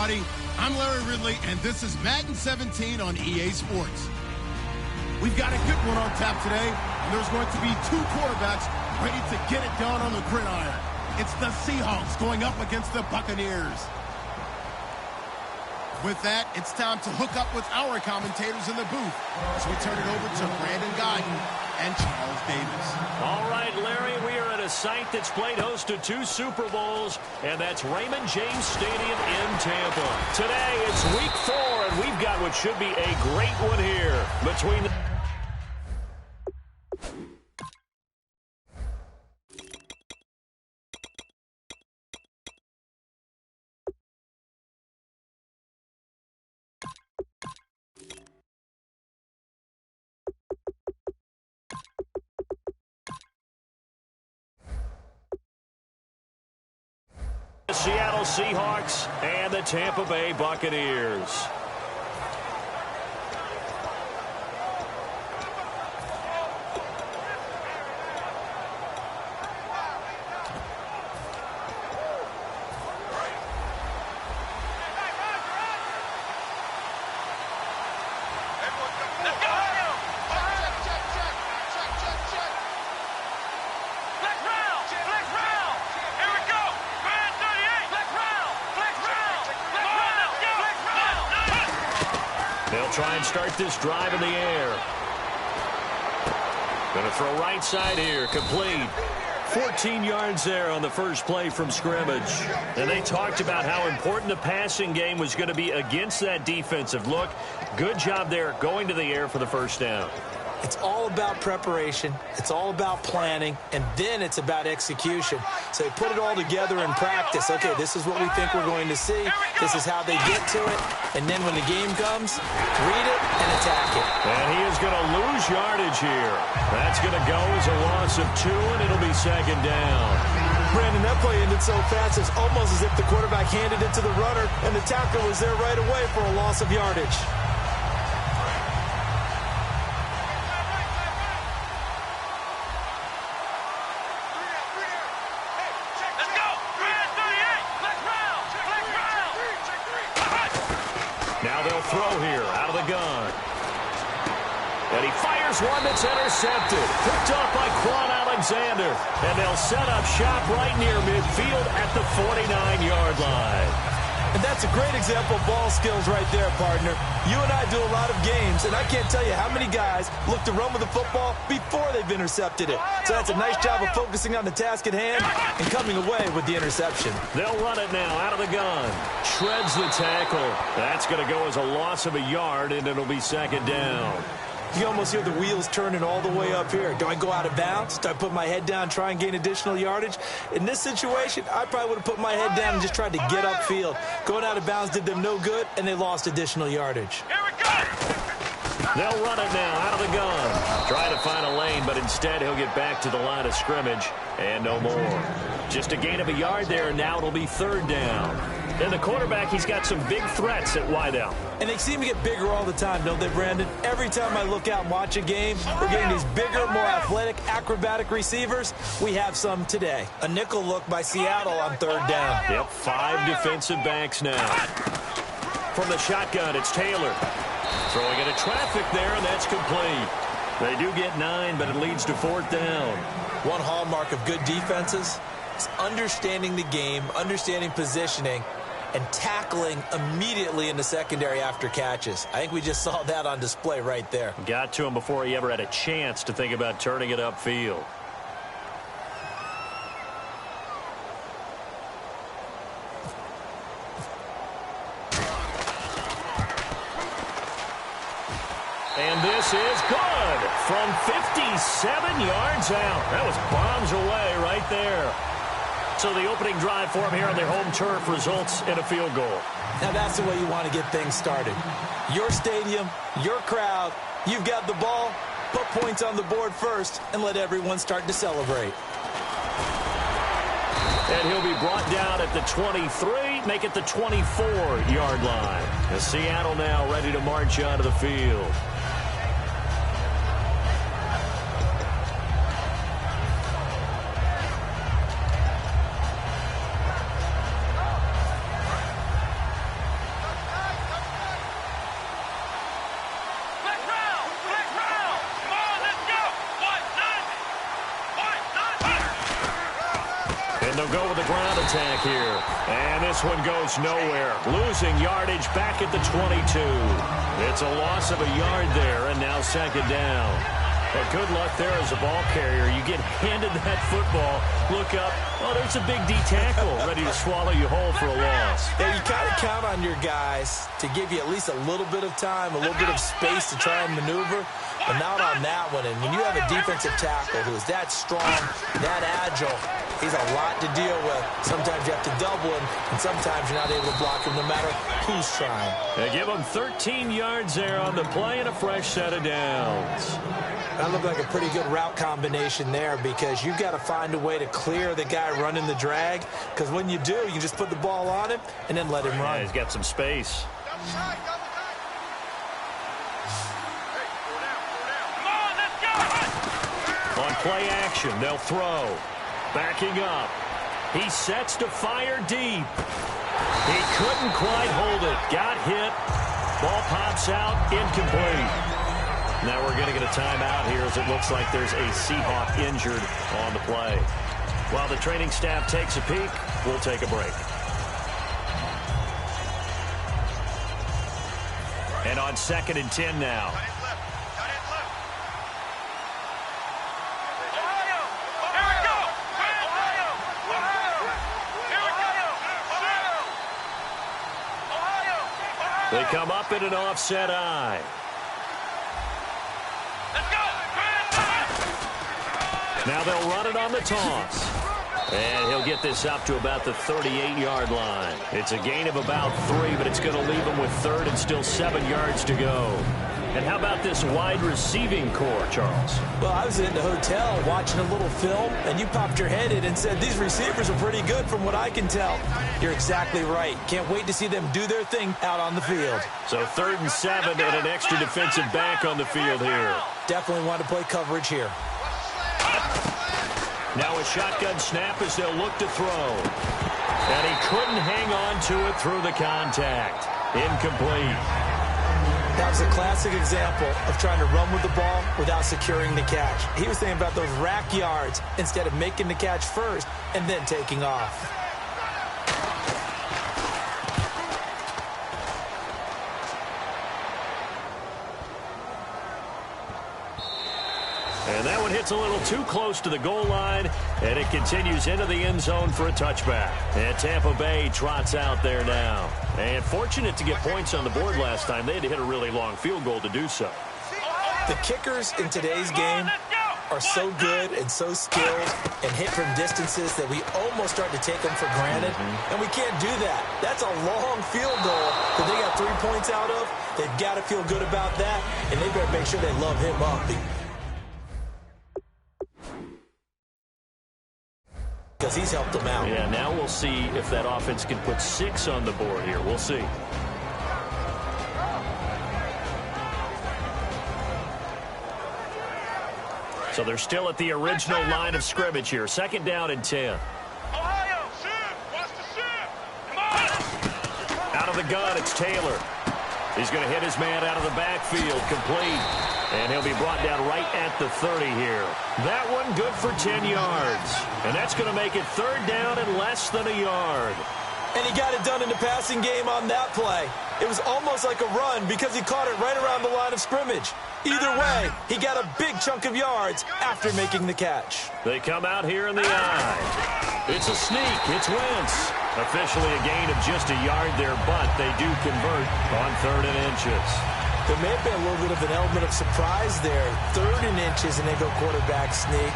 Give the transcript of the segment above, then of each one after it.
everybody. I'm Larry Ridley, and this is Madden 17 on EA Sports. We've got a good one on tap today, and there's going to be two quarterbacks ready to get it done on the gridiron. It's the Seahawks going up against the Buccaneers. With that, it's time to hook up with our commentators in the booth as we turn it over to Brandon Guyton and Charles Davis. All right, Larry, we are at a site that's played host to 2 Super Bowls, and that's Raymond James Stadium in Tampa. Today, it's week 4, and we've got what should be a great one here between the... Seattle Seahawks and the Tampa Bay Buccaneers. Try and start this drive in the air. Going to throw right side here, complete. 14 yards there on the first play from scrimmage. And they talked about how important the passing game was going to be against that defensive look. Good job there going to the air for the first down. It's all about preparation. It's all about planning. And then it's about execution. So they put it all together in practice. Okay, this is what we think we're going to see. This is how they get to it. And then when the game comes, read it and attack it. And he is going to lose yardage here. That's going to go as a loss of 2, and it'll be second down. Brandon, that play ended so fast, it's almost as if the quarterback handed it to the runner, and the tackle was there right away for a loss of yardage. Throw here out of the gun. And he fires one that's intercepted. Picked up by Quan Alexander. And they'll set up shop right near midfield at the 49-yard line. And that's a great example of ball skills right there, partner. You and I do a lot of games, and I can't tell you how many guys look to run with the football before they've intercepted it. So that's a nice job of focusing on the task at hand and coming away with the interception. They'll run it now out of the gun. Shreds the tackle. That's going to go as a loss of a yard, and it'll be second down. You almost hear the wheels turning all the way up here. Do I go out of bounds? Do I put my head down, try and gain additional yardage? In this situation, I probably would have put my head down and just tried to get upfield. Going out of bounds did them no good, and they lost additional yardage. Here we go! They'll run it now out of the gun. Try to find a lane, but instead he'll get back to the line of scrimmage, and no more. Just a gain of a yard there, and now it'll be third down. And the quarterback, he's got some big threats at wideout. And they seem to get bigger all the time, don't they, Brandon? Every time I look out and watch a game, we're getting these bigger, more athletic, acrobatic receivers. We have some today. A nickel look by Seattle on third down. Yep, 5 defensive backs now. From the shotgun, it's Taylor. Throwing into traffic there, and that's complete. They do get 9, but it leads to fourth down. One hallmark of good defenses is understanding the game, understanding positioning, and tackling immediately in the secondary after catches. I think we just saw that on display right there. Got to him before he ever had a chance to think about turning it upfield. And this is good from 57 yards out. That was bombs away right there. So the opening drive for him here on their home turf results in a field goal. Now that's the way you want to get things started. Your stadium, your crowd, you've got the ball, put points on the board first, and let everyone start to celebrate. And he'll be brought down at the 23, make it the 24-yard line. As Seattle now ready to march onto the field. And they'll go with the ground attack here. And this one goes nowhere. Losing yardage back at the 22. It's a loss of a yard there, and now second down. But good luck there as a ball carrier. You get handed that football, look up, oh, there's a big D tackle ready to swallow you whole for a loss. Yeah, you kind of count on your guys to give you at least a little bit of time, a little bit of space to try and maneuver, but not on that one. And when you have a defensive tackle who is that strong, that agile, he's a lot to deal with. Sometimes you have to double him, and sometimes you're not able to block him no matter who's trying. They give him 13 yards there on the play and a fresh set of downs. That looked like a pretty good route combination there because you've got to find a way to clear the guy running the drag, because when you do, you just put the ball on him and then let him run. Yeah, he's got some space. On play action, they'll throw. Backing up. He sets to fire deep. He couldn't quite hold it. Got hit. Ball pops out. Incomplete. Now we're going to get a timeout here as it looks like there's a Seahawk injured on the play. While the training staff takes a peek, we'll take a break. And on 2nd and 10 now. They come up in an offset eye. Now they'll run it on the toss. And he'll get this up to about the 38-yard line. It's a gain of about 3, but it's going to leave him with 3rd and still 7 yards to go. And how about this wide receiving core, Charles? Well, I was in the hotel watching a little film, and you popped your head in and said, these receivers are pretty good from what I can tell. You're exactly right. Can't wait to see them do their thing out on the field. So 3rd and 7 and an extra defensive back on the field here. Definitely want to play coverage here. Now a shotgun snap as they'll look to throw. And he couldn't hang on to it through the contact. Incomplete. That was a classic example of trying to run with the ball without securing the catch. He was thinking about those rack yards instead of making the catch first and then taking off. And that one hits a little too close to the goal line, and it continues into the end zone for a touchback. And Tampa Bay trots out there now. And fortunate to get points on the board last time. They had to hit a really long field goal to do so. The kickers in today's game are so good and so skilled and hit from distances that we almost start to take them for granted. And we can't do that. That's a long field goal that they got 3 points out of. They've got to feel good about that, and they better make sure they love him up. Because he's helped them out. Yeah, now we'll see if that offense can put 6 on the board here. We'll see. So they're still at the original line of scrimmage here. 2nd down and 10. Ohio, shoot! Watch the shoot! Come on! Out of the gun, it's Taylor. He's going to hit his man out of the backfield. Complete. And he'll be brought down right at the 30 here. That one good for 10 yards. And that's going to make it 3rd down and less than a yard. And he got it done in the passing game on that play. It was almost like a run because he caught it right around the line of scrimmage. Either way, he got a big chunk of yards after making the catch. They come out here in the eye. It's a sneak. It's Wentz. Officially a gain of just a yard there, but they do convert on 3rd and inches. There may have been a little bit of an element of surprise there. 3rd and inches, and they go quarterback sneak.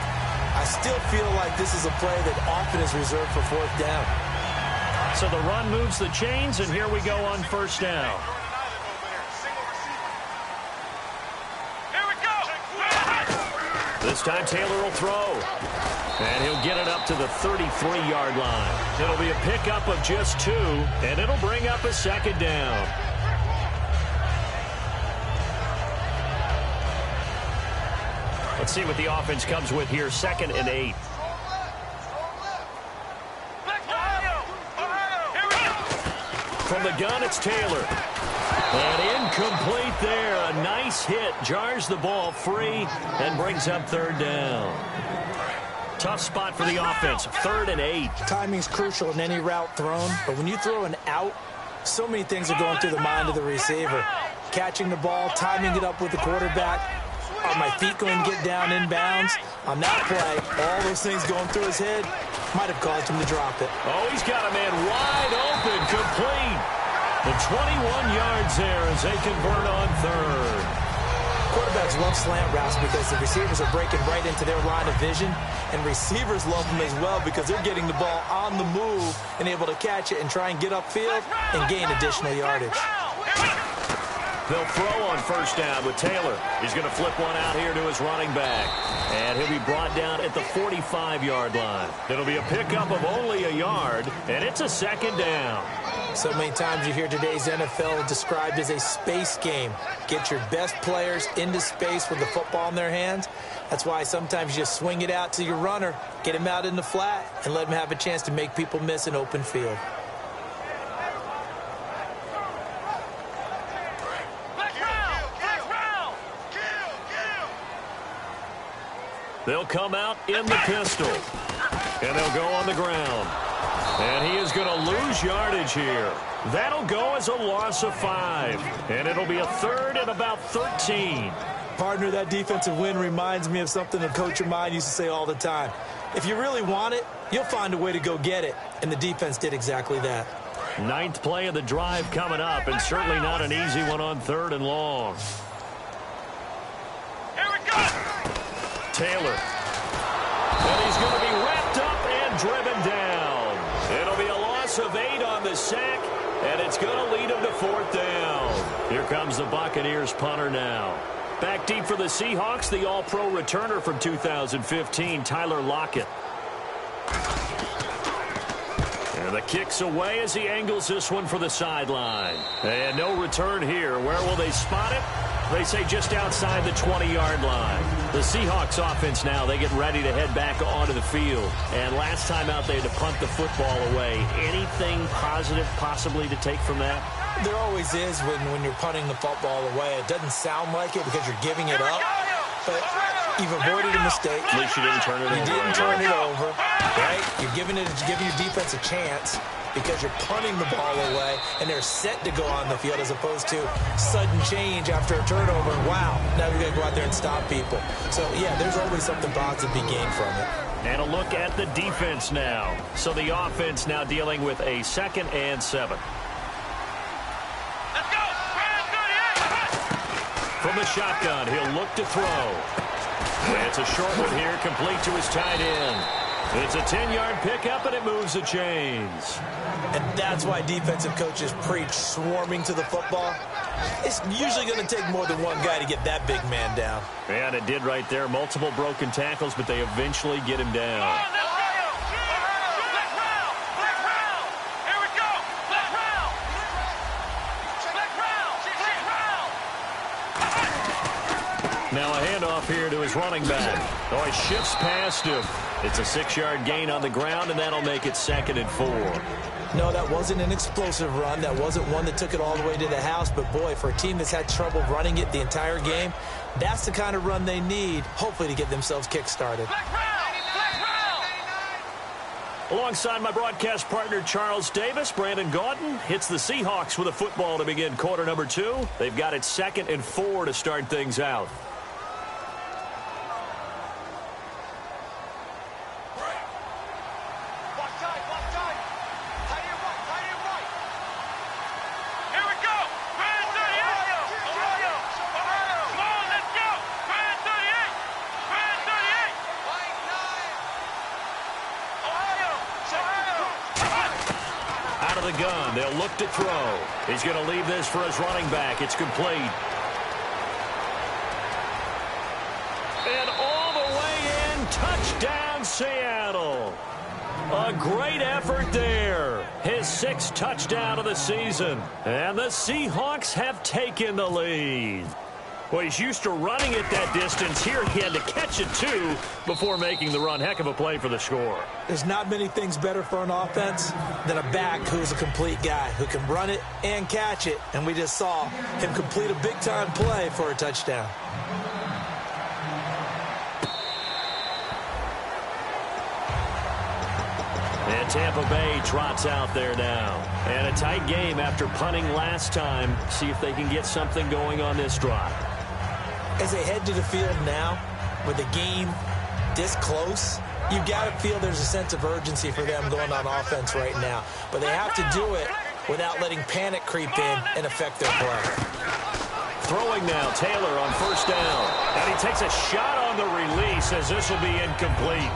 I still feel like this is a play that often is reserved for 4th down. So the run moves the chains, and here we go on 1st down. Here we go! This time Taylor will throw. And he'll get it up to the 33-yard line. It'll be a pickup of just 2, and it'll bring up a 2nd down. Let's see what the offense comes with here. 2nd and 8. From the gun, it's Taylor. And incomplete there. A nice hit. Jars the ball free and brings up 3rd down. tough spot for the offense. 3rd and 8. Timing's crucial in any route thrown, but when you throw an out, so many things are going through the mind of the receiver. Catching the ball, timing it up with the quarterback. Are my feet going to get down inbounds? On that play, all those things going through his head might have caused him to drop it. Oh, he's got a man wide open, complete. The 21 yards there as they convert on 3rd. Quarterbacks love slant routes because the receivers are breaking right into their line of vision, and receivers love them as well because they're getting the ball on the move and able to catch it and try and get upfield and gain additional yardage. They'll throw on 1st down with Taylor. He's going to flip one out here to his running back. And he'll be brought down at the 45-yard line. It'll be a pickup of only a yard, and it's a 2nd down. So many times you hear today's NFL described as a space game. Get your best players into space with the football in their hands. That's why sometimes you just swing it out to your runner, get him out in the flat, and let him have a chance to make people miss an open field. They'll come out in the pistol, and they'll go on the ground. And he is going to lose yardage here. That'll go as a loss of 5, and it'll be a 3rd and about 13. Partner, that defensive win reminds me of something a coach of mine used to say all the time. If you really want it, you'll find a way to go get it, and the defense did exactly that. 9th play of the drive coming up, and certainly not an easy one on 3rd and long. Here we go. Taylor. And he's going to be wrapped up and driven down. It'll be a loss of 8 on the sack, and it's going to lead him to 4th down. Here comes the Buccaneers punter now. Back deep for the Seahawks, the all-pro returner from 2015, Tyler Lockett. And the kick's away as he angles this one for the sideline. And no return here. Where will they spot it? They say just outside the 20-yard line. The Seahawks offense now, they get ready to head back onto the field. And last time out, they had to punt the football away. Anything positive possibly to take from that? There always is when you're punting the football away. It doesn't sound like it because you're giving it up, but you've avoided a mistake. At least you didn't turn it over. You didn't turn it over, right? You're giving your defense a chance because you're punting the ball away, and they're set to go on the field as opposed to sudden change after a turnover. Wow, now we've got to go out there and stop people. So, yeah, there's always something positive to be gained from it. And a look at the defense now. So the offense now dealing with a 2nd and 7. Let's go. From the shotgun, he'll look to throw. It's a short one here, complete to his tight end. It's a 10-yard pickup, and it moves the chains. And that's why defensive coaches preach swarming to the football. It's usually going to take more than one guy to get that big man down. And it did right there. Multiple broken tackles, but they eventually get him down. Now a handoff here to his running back. Oh, he shifts past him. It's a 6-yard gain on the ground, and that'll make it 2nd and 4. No, that wasn't an explosive run. That wasn't one that took it all the way to the house. But, boy, for a team that's had trouble running it the entire game, that's the kind of run they need, hopefully, to get themselves kick-started. Alongside my broadcast partner, Charles Davis, Brandon Gaudin hits the Seahawks with a football to begin quarter number 2. They've got it 2nd and 4 to start things out. The gun. They'll look to throw. He's going to leave this for his running back. It's complete. And all the way in, touchdown Seattle. A great effort there. His 6th touchdown of the season. And the Seahawks have taken the lead. Well, he's used to running it that distance. Here he had to catch it, too, before making the run. Heck of a play for the score. There's not many things better for an offense than a back who's a complete guy, who can run it and catch it. And we just saw him complete a big-time play for a touchdown. And Tampa Bay trots out there now. And a tight game after punting last time. See if they can get something going on this drive. As they head to the field now, with the game this close, you got to feel there's a sense of urgency for them going on offense right now. But they have to do it without letting panic creep in and affect their play. Throwing now, Taylor on first down. And he takes a shot on the release as this will be incomplete.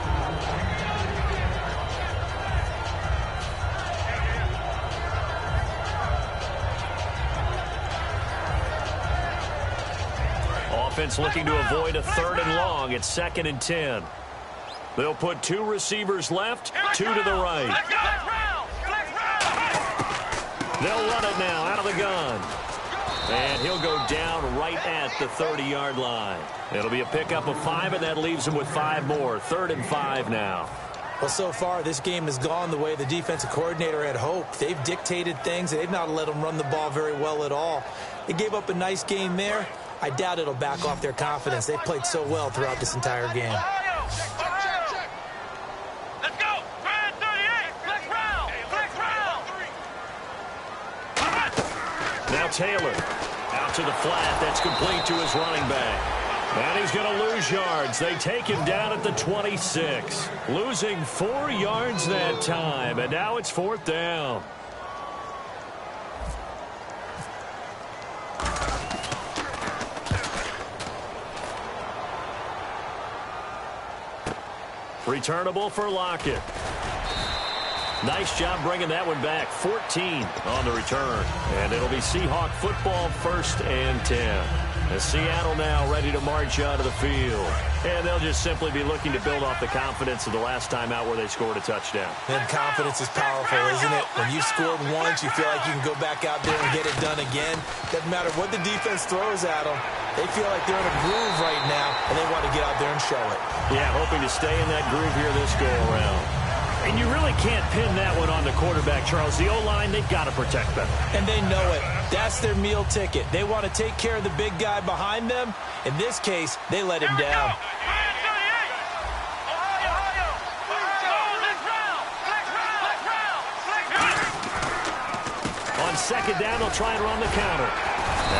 Offense looking to avoid a 3rd and long. It's 2nd and 10. They'll put 2 receivers left, 2 to the right. They'll run it now out of the gun. And he'll go down right at the 30-yard line. It'll be a pickup of 5, and that leaves him with 5 more. 3rd and 5 now. Well, so far, this game has gone the way the defensive coordinator had hoped. They've dictated things. They've not let them run the ball very well at all. They gave up a nice game there. I doubt it'll back off their confidence. They've played so well throughout this entire game. Let's go. 38. Flex round. Flex round. Now Taylor out to the flat. That's complete to his running back. And he's going to lose yards. They take him down at the 26. Losing 4 yards that time. And now it's 4th down. Returnable for Lockett. Nice job bringing that one back. 14 on the return. And it'll be Seahawk football, 1st and 10. As Seattle now ready to march out of the field. And they'll just simply be looking to build off the confidence of the last time out where they scored a touchdown. And confidence is powerful, isn't it? When you scored once, you feel like you can go back out there and get it done again. Doesn't matter what the defense throws at them. They feel like they're in a groove right now, and they want to get out there and show it. Yeah, hoping to stay in that groove here this go-around. And you really can't pin that one on the quarterback, Charles. The O-line, they've got to protect them. And they know it. That's their meal ticket. They want to take care of the big guy behind them. In this case, they let him down. On 2nd down, they'll try and run the counter.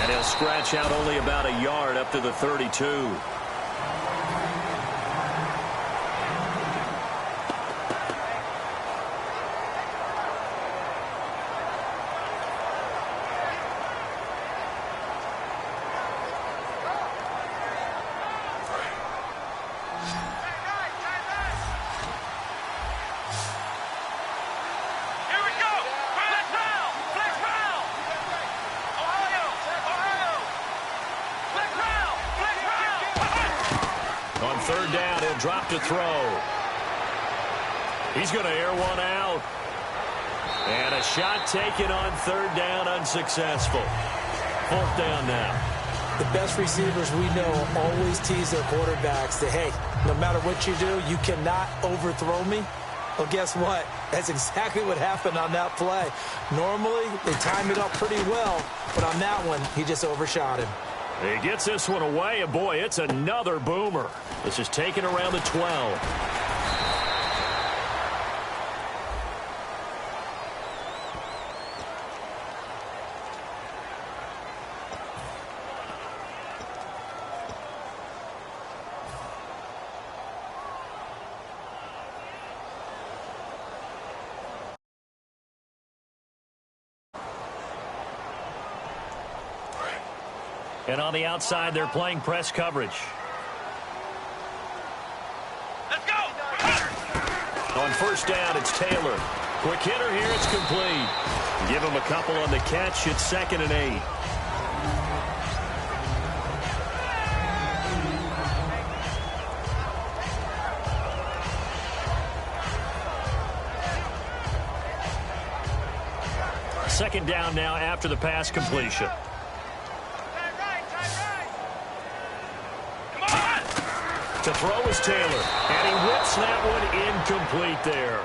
And he'll scratch out only about a yard up to the 32. Drop to throw. He's going to air one out. And a shot taken on 3rd down, unsuccessful. 4th down now. The best receivers we know always tease their quarterbacks that, hey, no matter what you do, you cannot overthrow me. Well, guess what? That's exactly what happened on that play. Normally, they time it up pretty well, but on that one, he just overshot him. He gets this one away, and boy, it's another boomer. This is taken around the 12. And on the outside, they're playing press coverage. Let's go. On 1st down, it's Taylor. Quick hitter here, it's complete. Give him a couple on the catch. It's 2nd and 8. Second down now after the pass completion. To throw is Taylor, and he whips that one incomplete there.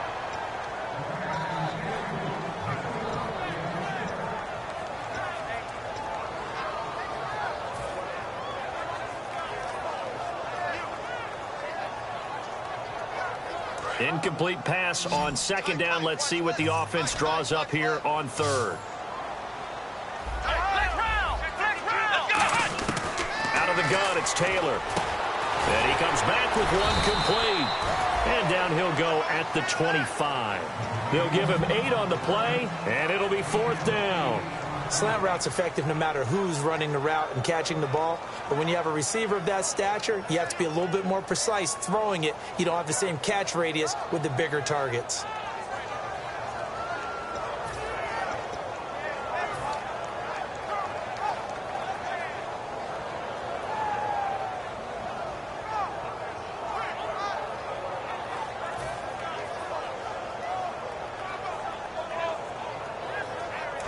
Incomplete pass on second down. Let's see what the offense draws up here on third. Out of the gun, it's Taylor. And he comes back with one complete. And down he'll go at the 25. They'll give him 8 on the play, and it'll be 4th down. Slant route's effective no matter who's running the route and catching the ball. But when you have a receiver of that stature, you have to be a little bit more precise throwing it. You don't have the same catch radius with the bigger targets.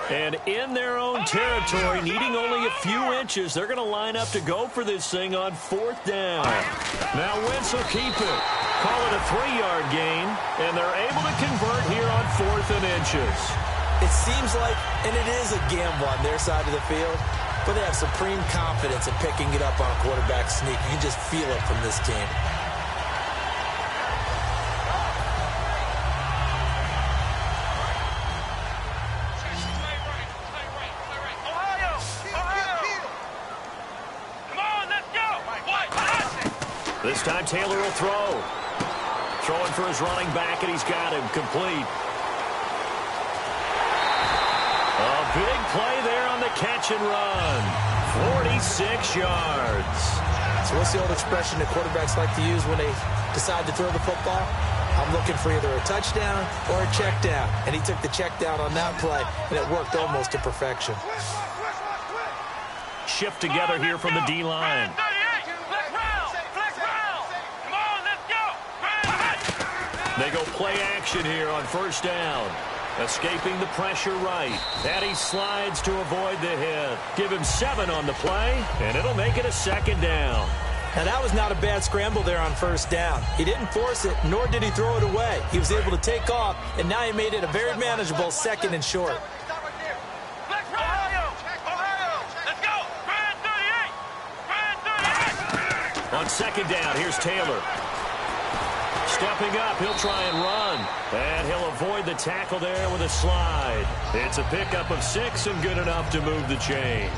And in their own territory, needing only a few inches, they're going to line up to go for this thing on 4th down. Now Wentz will keep it. Call it a 3-yard gain, and they're able to convert here on 4th and inches. It seems like, and it is a gamble on their side of the field, but they have supreme confidence in picking it up on a quarterback sneak. You can just feel it from this team. This time Taylor will throw. Throwing for his running back, and he's got him complete. A big play there on the catch and run. 46 yards. So what's the old expression that quarterbacks like to use when they decide to throw the football? I'm looking for either a touchdown or a check down. And he took the check down on that play, and it worked almost to perfection. Shift together here from the D-line. They go play action here on 1st down. Escaping the pressure right. And he slides to avoid the hit. Give him 7 on the play, and it'll make it a 2nd down. Now, that was not a bad scramble there on 1st down. He didn't force it, nor did he throw it away. He was able to take off, and now he made it a very manageable 2nd and short. On 2nd down, here's Taylor. Stepping up, he'll try and run. And he'll avoid the tackle there with a slide. It's a pickup of 6 and good enough to move the chains.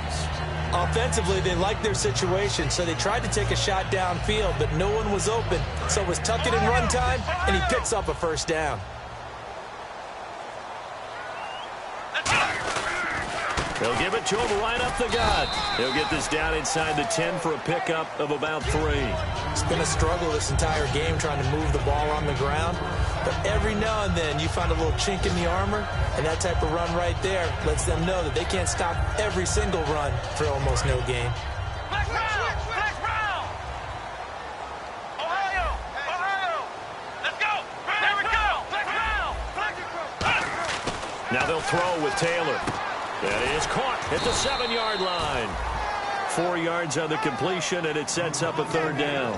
Offensively, they liked their situation, so they tried to take a shot downfield, but no one was open. So it was tuck it in run time, and he picks up a 1st down. They'll give it to him right up the gut. He'll get this down inside the 10 for a pickup of about 3. It's been a struggle this entire game trying to move the ball on the ground. But every now and then you find a little chink in the armor, and that type of run right there lets them know that they can't stop every single run for almost no gain. Now they'll throw with Taylor. That is caught at the 7-yard line. 4 yards on the completion, and it sets up a 3rd down.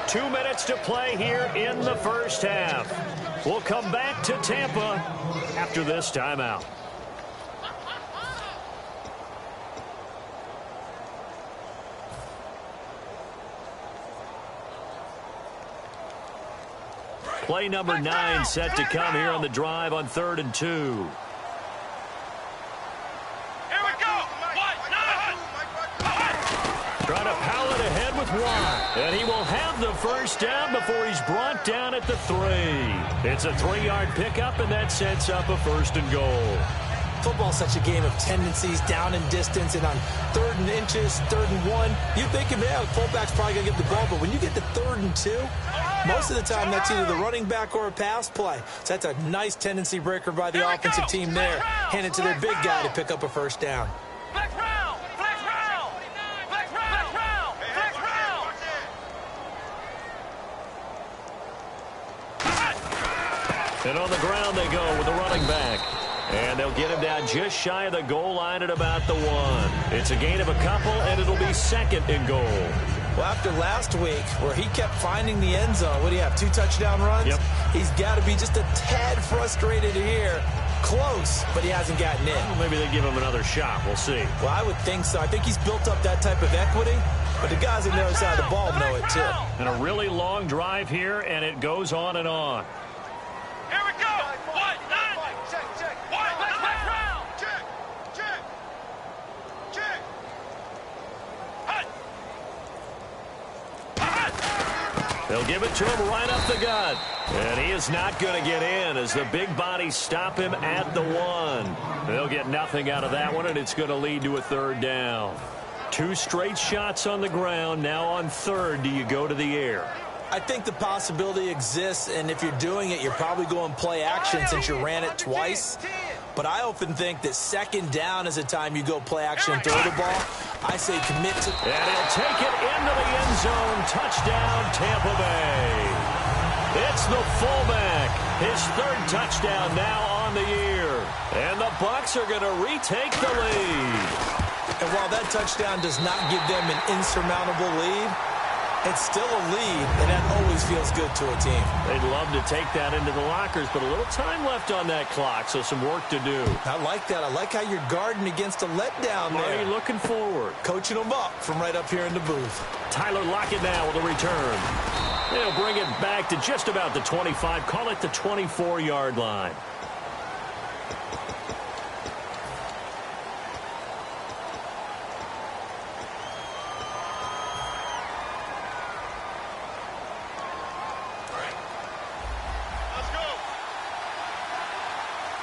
Two minutes to play here in the 1st half. We'll come back to Tampa after this timeout. Play number 9 set to come here on the drive on 3rd and 2. Here we go. Trying to power it ahead with 1. And he will have the 1st down before he's brought down at the 3. It's a 3-yard pickup, and that sets up a 1st and goal. Football's such a game of tendencies, down and distance, and on 3rd and inches, 3rd and 1, you think, yeah, the fullback's probably going to get the ball, but when you get to 3rd and 2, most of the time that's either the running back or a pass play. So that's a nice tendency breaker by the offensive team there. Hand it to their big guy to pick up a 1st down. And on the ground they go with the running back. And they'll get him down just shy of the goal line at about the 1. It's a gain of a couple, and it'll be 2nd and goal. Well, after last week, where he kept finding the end zone, what do you have, 2 touchdown runs? Yep. He's got to be just a tad frustrated here Close, but he hasn't gotten in. Well, maybe they give him another shot. We'll see. Well, I would think so. I think he's built up that type of equity, but the guys on the other side of the ball know it too. And a really long drive here, and it goes on and on. Here we go. One, nine. Check, check. One, round. Check, check, check. They'll give it to him right up the gut. And he is not going to get in as the big bodies stop him at the 1. They'll get nothing out of that one, and it's going to lead to a third down. 2 straight shots on the ground. Now on third, do you go to the air? I think the possibility exists, and if you're doing it, you're probably going play action since you ran it twice. But I often think that second down is a time you go play action and throw the ball. I say commit to... And he'll take it into the end zone. Touchdown, Tampa Bay. It's the fullback. His third touchdown now on the year. And the Bucs are going to retake the lead. And while that touchdown does not give them an insurmountable lead, it's still a lead, and that always feels good to a team. They'd love to take that into the lockers, but a little time left on that clock, so some work to do. I like that. I like how you're guarding against a letdown there. Marty looking forward. Coaching them up from right up here in the booth. Tyler Lockett now with a return. They'll bring it back to just about the 25. Call it the 24-yard line.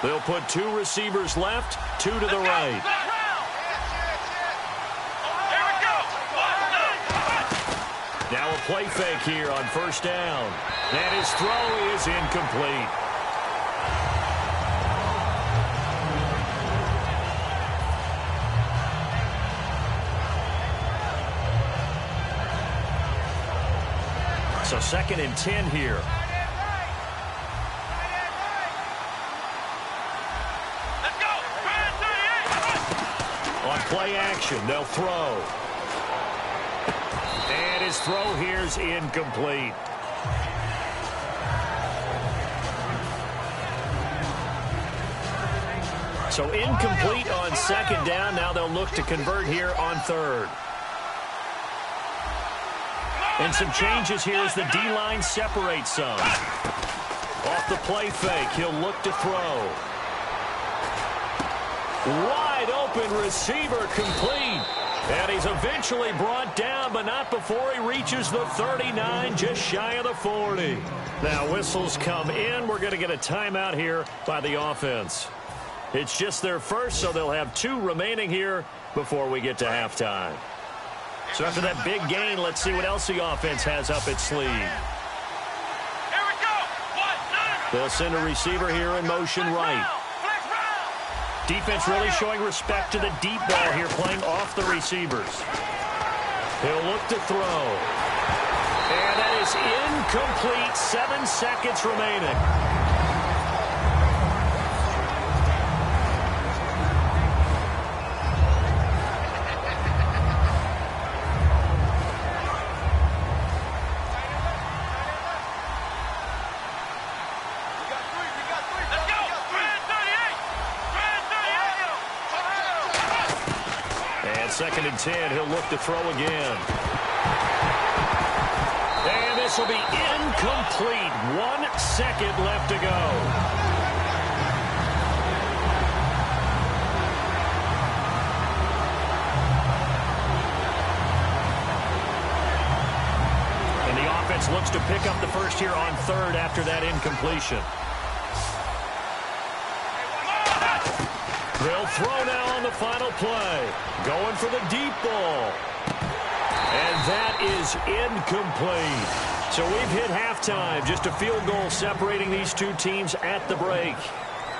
They'll put 2 receivers left, 2 to the right. Now a play fake here on first down. And his throw is incomplete. So 2nd and 10 here. On play action, they'll throw. And his throw here's incomplete. So incomplete on second down. Now they'll look to convert here on third. And some changes here as the D-line separates some. Off the play fake, he'll look to throw. Wide open receiver complete. And he's eventually brought down, but not before he reaches the 39, just shy of the 40. Now whistles come in. We're going to get a timeout here by the offense. It's just their first, so they'll have 2 remaining here before we get to halftime. So after that big gain, let's see what else the offense has up its sleeve. Here we go. They'll send a receiver here in motion right. Defense really showing respect to the deep ball here, playing off the receivers. He'll look to throw. And that is incomplete. 7 seconds remaining. And 2nd and 10, he'll look to throw again. And this will be incomplete. 1 second left to go. And the offense looks to pick up the first here on third after that incompletion. They'll throw now on the final play. Going for the deep ball. And that is incomplete. So we've hit halftime. Just a field goal separating these 2 teams at the break.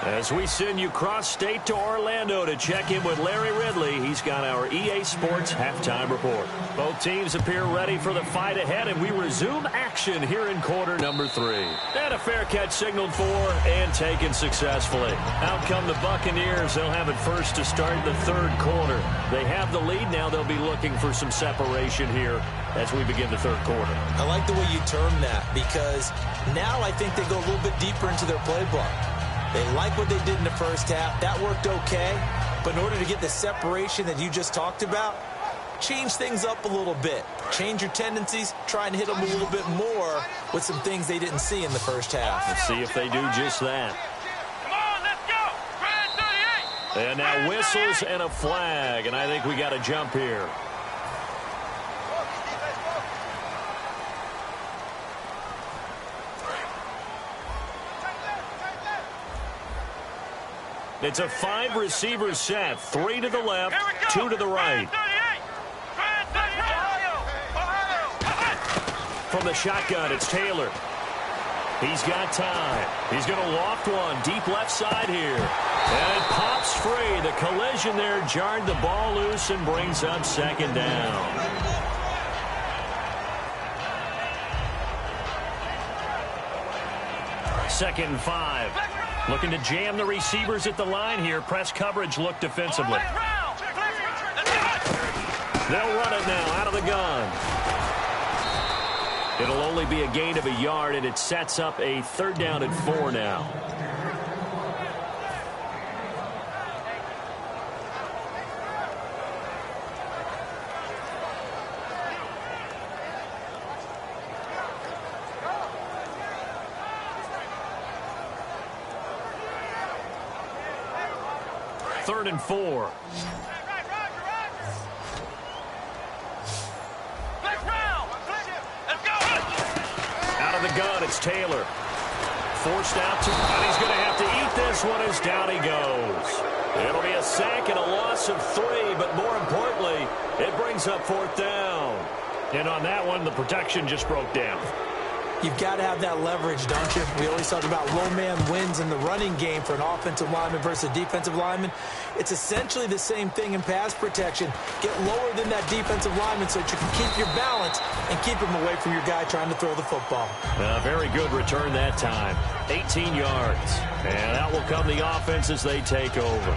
As we send you cross-state to Orlando to check in with Larry Ridley, he's got our EA Sports halftime report. Both teams appear ready for the fight ahead, and we resume action here in quarter number 3. And a fair catch signaled for and taken successfully. Out come the Buccaneers. They'll have it first to start the 3rd quarter. They have the lead. Now they'll be looking for some separation here as we begin the 3rd quarter. I like the way you term that, because now I think they go a little bit deeper into their playbook. They like what they did in the first half. That worked okay. But in order to get the separation that you just talked about, change things up a little bit. Change your tendencies. Try and hit them a little bit more with some things they didn't see in the first half. Let's see if they do just that. Come on, let's go. 38. And now whistles and a flag, and I think we got a jump here. It's a 5-receiver set, 3 to the left, 2 to the right. From the shotgun, it's Taylor. He's got time. He's going to loft one deep left side here. And it pops free. The collision there jarred the ball loose and brings up second down. Second and 5. Looking to jam the receivers at the line here. Press coverage look defensively. They'll run it now out of the gun. It'll only be a gain of a yard, and it sets up a 3rd down and 4 now. Third and 4. Out of the gun, it's Taylor. Forced out to, and he's going to have to eat this one as down he goes. It'll be a sack and a loss of 3, but more importantly, it brings up 4th down. And on that one, the protection just broke down. You've got to have that leverage, don't you? We always talk about low man wins in the running game for an offensive lineman versus a defensive lineman. It's essentially the same thing in pass protection. Get lower than that defensive lineman so that you can keep your balance and keep him away from your guy trying to throw the football. Very good return that time. 18 yards. And out will come the offense as they take over.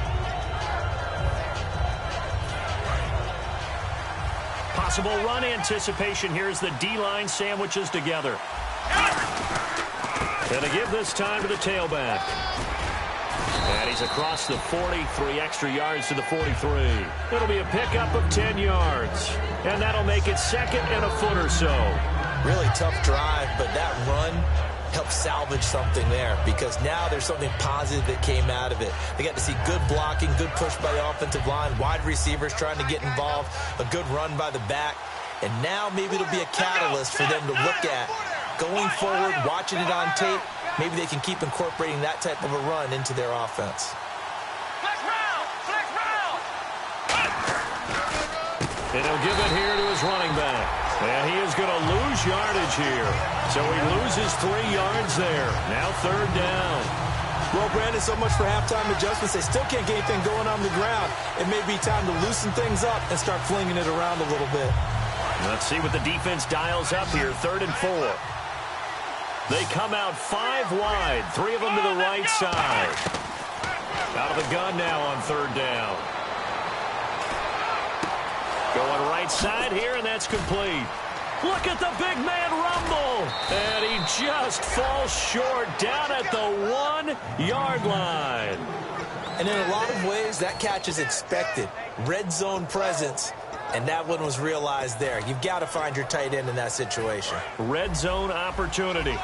Possible run anticipation here as the D-line sandwiches together. And to give this time to the tailback. And he's across the 40, 3 extra yards to the 43. It'll be a pickup of 10 yards. And that'll make it 2nd and a foot or so. Really tough drive, but that run helped salvage something there because now there's something positive that came out of it. They got to see good blocking, good push by the offensive line, wide receivers trying to get involved, a good run by the back. And now maybe it'll be a catalyst for them to look at going forward, watching it on tape. Maybe they can keep incorporating that type of a run into their offense. And he'll give it here to his running back. And he is going to lose yardage here. So he loses 3 yards there. Now 3rd down. Well, Brandon, so much for halftime adjustments. They still can't get anything going on the ground. It may be time to loosen things up and start flinging it around a little bit. Let's see what the defense dials up here. 3rd and 4. They come out 5 wide. 3 of them to the right side. Out of the gun now on 3rd down. Going right side here, and that's complete. Look at the big man rumble. And he just falls short down at the 1-yard line. And in a lot of ways, that catch is expected. Red zone presence. And that one was realized there. You've got to find your tight end in that situation. Red zone opportunity.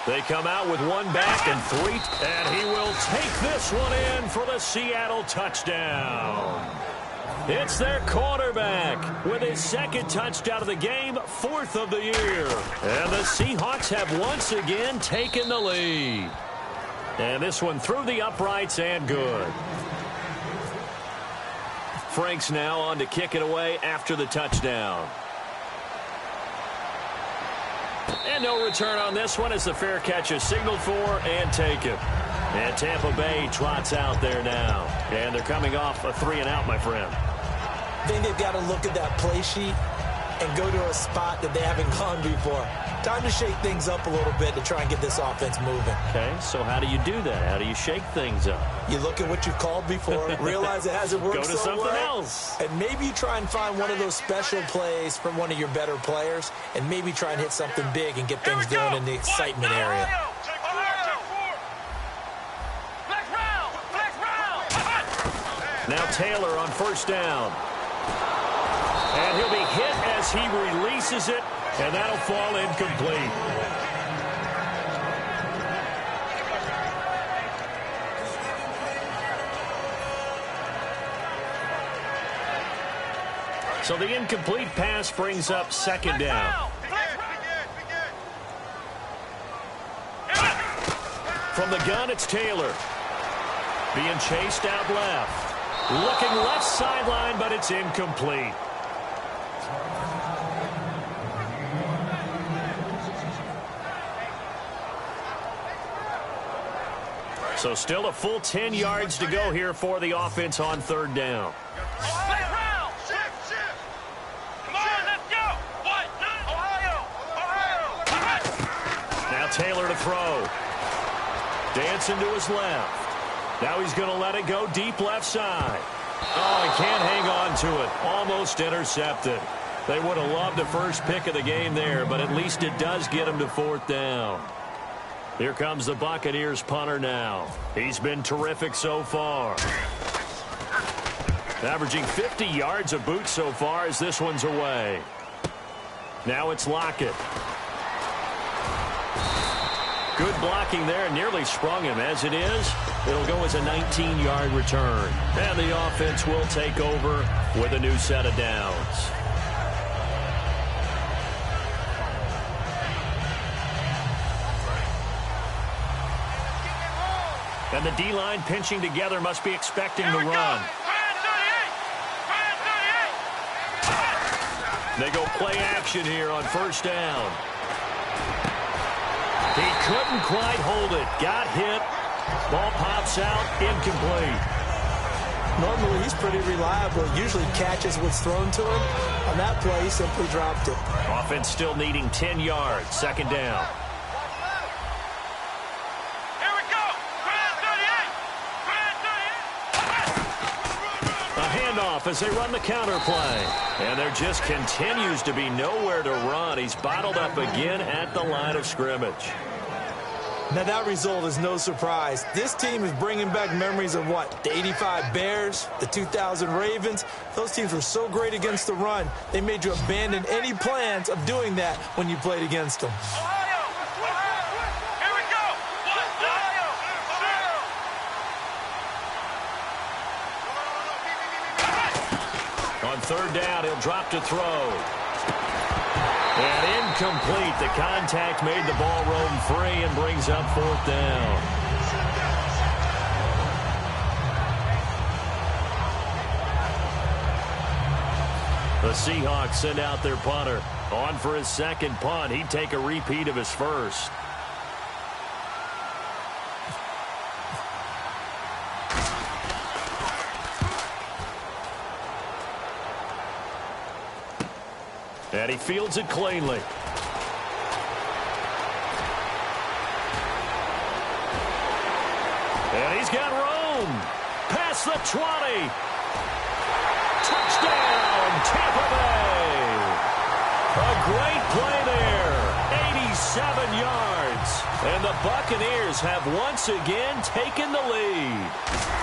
They come out with 1 back and 3. And he will take this one in for the Seattle touchdown. It's their quarterback with his 2nd touchdown of the game, 4th of the year. And the Seahawks have once again taken the lead. And this one through the uprights and good. Franks now on to kick it away after the touchdown. And no return on this one as the fair catch is signaled for and taken. And Tampa Bay trots out there now. And they're coming off a 3-and-out, my friend. I think they've got to look at that play sheet and go to a spot that they haven't gone before. Time to shake things up a little bit to try and get this offense moving. Okay, so how do you do that? How do you shake things up? You look at what you've called before, realize it hasn't worked Go to so something well, else. and maybe you try and find one of those special plays from one of your better players, and maybe try and hit something big and get things going in the excitement area. Taylor on first down. And he'll be hit as he releases it, and that'll fall incomplete. So the incomplete pass brings up second down. From the gun, it's Taylor. Being chased out left. Looking left sideline, but it's incomplete. So still a full 10 yards to go here for the offense on third down. Now Taylor to throw. Dancing to his left. Now he's going to let it go deep left side. Oh, he can't hang on to it. Almost intercepted. They would have loved the first pick of the game there, but at least it does get him to fourth down. Here comes the Buccaneers punter now. He's been terrific so far. Averaging 50 yards a boot so far as this one's away. Now it's Lockett. Good blocking there, nearly sprung him. As it is, it'll go as a 19-yard return. And the offense will take over with a new set of downs. And the D-line pinching together must be expecting the run. They go play action here on first down. He couldn't quite hold it. Got hit. Ball pops out. Incomplete. Normally, he's pretty reliable. Usually catches what's thrown to him. On that play, he simply dropped it. Offense still needing 10 yards. Second down. Here we go. A handoff as they run the counter play. And there just continues to be nowhere to run. He's bottled up again at the line of scrimmage. Now, that result is no surprise. This team is bringing back memories of what? The 85 Bears, the 2000 Ravens. Those teams were so great against the run, they made you abandon any plans of doing that when you played against them. Here we go. On third down, he'll drop to throw. And incomplete. The contact made the ball roam free and brings up fourth down. The Seahawks send out their punter. On for his second punt. He'd take a repeat of his first. And he fields it cleanly. And he's got room. Past the 20. Touchdown, Tampa Bay. A great play there. 87 yards. And the Buccaneers have once again taken the lead.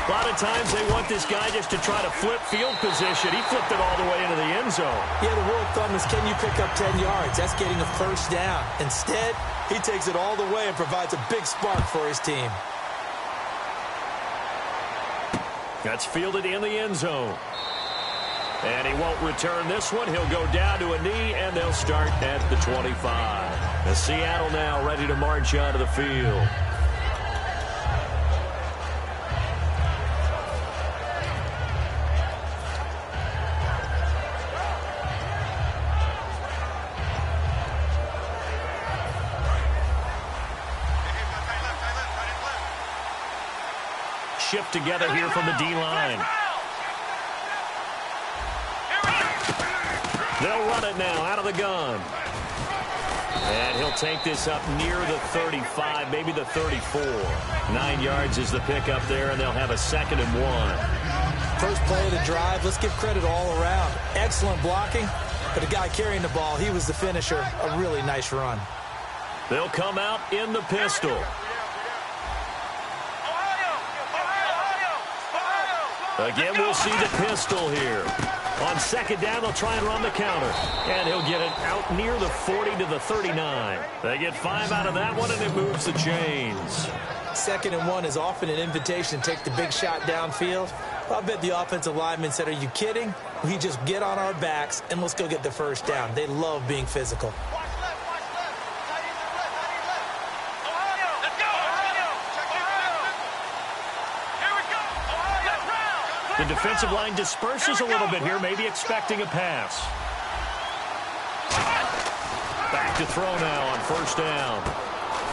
A lot of times they want this guy just to try to flip field position. He flipped it all the way into the end zone. Yeah, the rule of thumb is, can you pick up 10 yards? That's getting a first down. Instead, he takes it all the way and provides a big spark for his team. That's fielded in the end zone. And he won't return this one. He'll go down to a knee, and they'll start at the 25. The Seattle now ready to march onto the field. Shift together here from the D-line. They'll run it now out of the gun. And he'll take this up near the 35, maybe the 34. 9 yards is the pickup there, and they'll have a 2nd and 1. First play of the drive, let's give credit all around. Excellent blocking, but the guy carrying the ball, he was the finisher. A really nice run. They'll come out in the pistol. Again, we'll see the pistol here. On second down, they'll try and run the counter. And he'll get it out near the 40 to the 39. They get 5 out of that one, and it moves the chains. 2nd and 1 is often an invitation to take the big shot downfield. I bet the offensive lineman said, are you kidding? We just get on our backs, and let's go get the first down. They love being physical. The defensive line disperses a little bit here, maybe expecting a pass. Back to throw now on first down.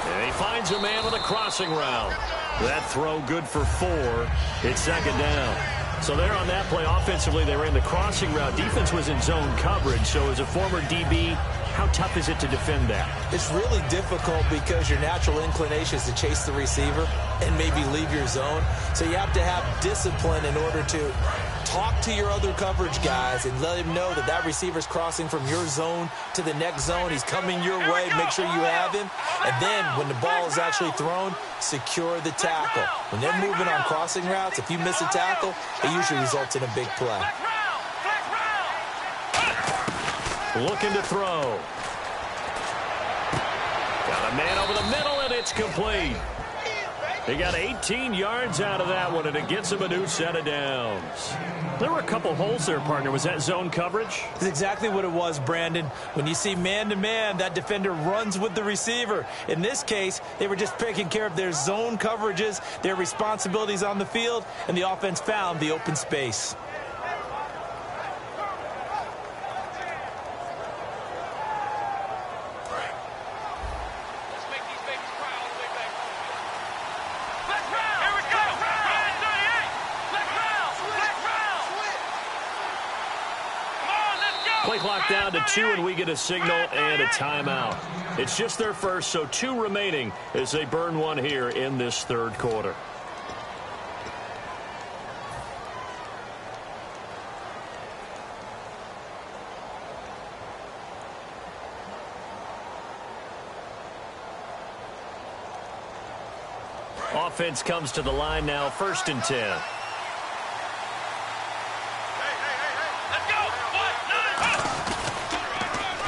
And he finds a man with a crossing route. That throw good for 4. It's 2nd down. So there on that play, offensively, they ran the crossing route. Defense was in zone coverage, so as a former DB, how tough is it to defend that? It's really difficult because your natural inclination is to chase the receiver and maybe leave your zone. So you have to have discipline in order to talk to your other coverage guys and let him know that that receiver's crossing from your zone to the next zone. He's coming your way. Make sure you have him. And then when the ball is actually thrown, secure the tackle. When they're moving on crossing routes, if you miss a tackle, it usually results in a big play. Looking to throw. Got a man over the middle, and it's complete. They got 18 yards out of that one, and it gets him a new set of downs. There were a couple holes there, partner. Was that zone coverage? That's exactly what it was, Brandon. When you see man-to-man, that defender runs with the receiver. In this case, they were just taking care of their zone coverages, their responsibilities on the field, and the offense found the open space. Play clock down to 2, and we get a signal and a timeout. It's just their first, so 2 remaining as they burn one here in this 3rd quarter. Offense comes to the line now, 1st and 10.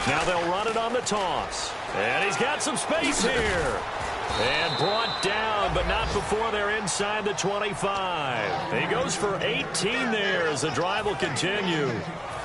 Now they'll run it on the toss. And he's got some space here. And brought down, but not before they're inside the 25. He goes for 18 there as the drive will continue.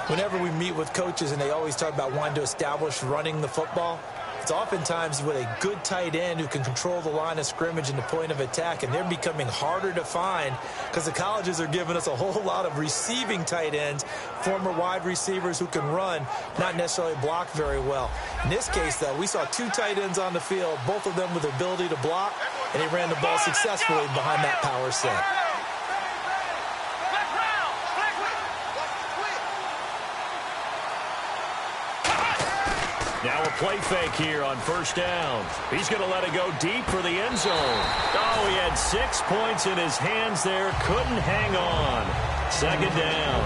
Whenever we meet with coaches and they always talk about wanting to establish running the football, it's oftentimes with a good tight end who can control the line of scrimmage and the point of attack, and they're becoming harder to find because the colleges are giving us a whole lot of receiving tight ends, former wide receivers who can run, not necessarily block very well. In this case, though, we saw 2 tight ends on the field, both of them with the ability to block, and he ran the ball successfully behind that power set. Now a play fake here on first down. He's going to let it go deep for the end zone. Oh, he had 6 points in his hands there. Couldn't hang on. 2nd down.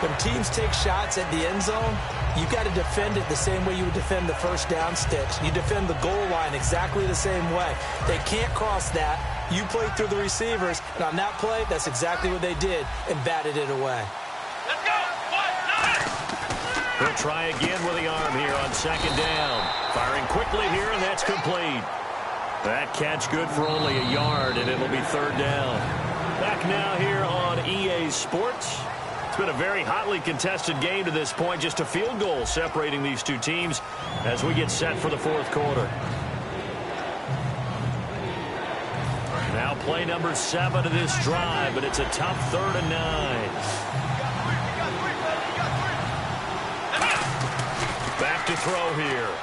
When teams take shots at the end zone, you've got to defend it the same way you would defend the first down sticks. You defend the goal line exactly the same way. They can't cross that. You play through the receivers, and on that play, that's exactly what they did and batted it away. He'll try again with the arm here on 2nd down. Firing quickly here, and that's complete. That catch good for only a yard, and it'll be 3rd down. Back now here on EA Sports. It's been a very hotly contested game to this point. Just a field goal separating these 2 teams as we get set for the 4th quarter. Now play number 7 of this drive, but it's a tough 3rd and 9. Back to throw here.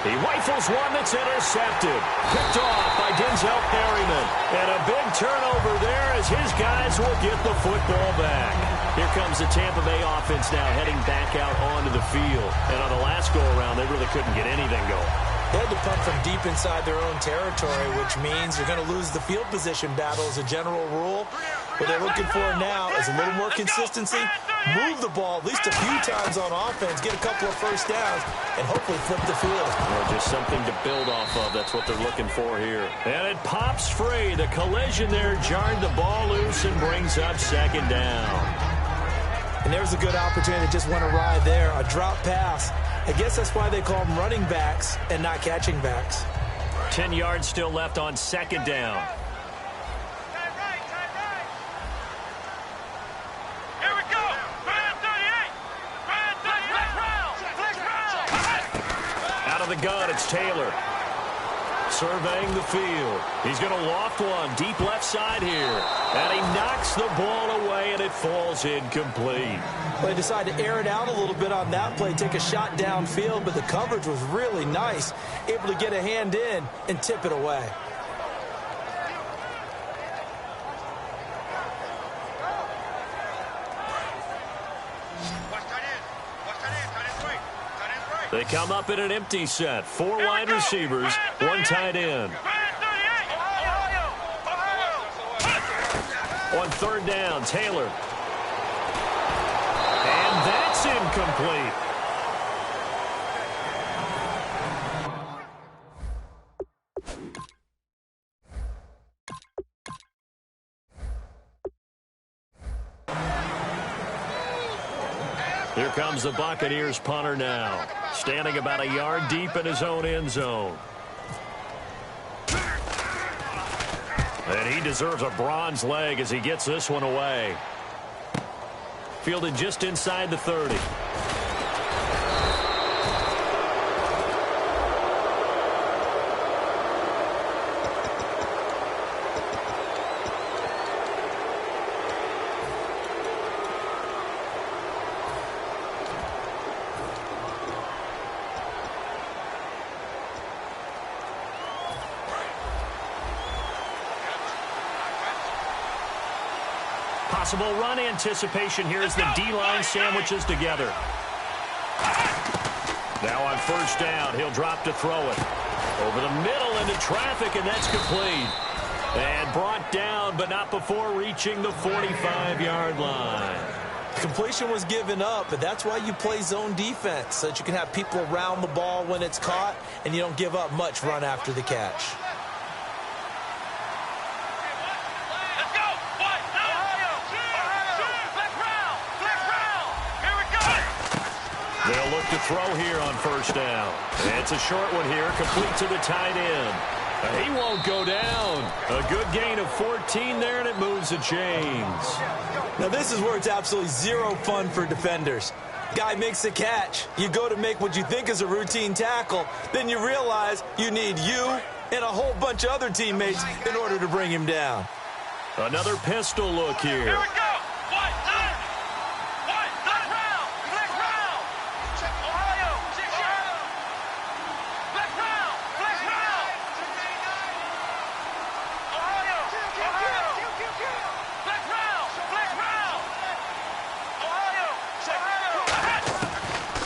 He rifles one that's intercepted. Picked off by Denzel Perryman. And a big turnover there as his guys will get the football back. Here comes the Tampa Bay offense now heading back out onto the field. And on the last go-around, they really couldn't get anything going. They had to punt from deep inside their own territory, which means you're going to lose the field position battle as a general rule. What they're looking for now is a little more consistency, move the ball at least a few times on offense, get a couple of first downs, and hopefully flip the field. Well, just something to build off of. That's what they're looking for here. And it pops free. The collision there jarred the ball loose and brings up second down. And there's a good opportunity to just went awry there, a drop pass. I guess that's why they call them running backs and not catching backs. 10 yards still left on second down. Here we go. Brand 38. Brand 38. Out of the gun, it's Taylor. Surveying the field. He's going to loft one deep left side here. And he knocks the ball away, and it falls incomplete. They decided to air it out a little bit on that play, take a shot downfield, but the coverage was really nice, able to get a hand in and tip it away. They come up in an empty set. 4 wide receivers, 1 tight end. On third down, Taylor. And that's incomplete. Here comes the Buccaneers punter now, standing about a yard deep in his own end zone. And he deserves a bronze leg as he gets this one away. Fielded just inside the 30. Possible run anticipation here as the D-line sandwiches together. Now on first down, he'll drop to throw it. Over the middle into traffic, and that's complete. And brought down, but not before reaching the 45-yard line. Completion was given up, but that's why you play zone defense, so that you can have people around the ball when it's caught, and you don't give up much run after the catch. They'll look to throw here on first down. It's a short one here, complete to the tight end. He won't go down. A good gain of 14 there, and it moves the chains. Now this is where it's absolutely zero fun for defenders. Guy makes a catch. You go to make what you think is a routine tackle. Then you realize you need you and a whole bunch of other teammates in order to bring him down. Another pistol look here. Here we go.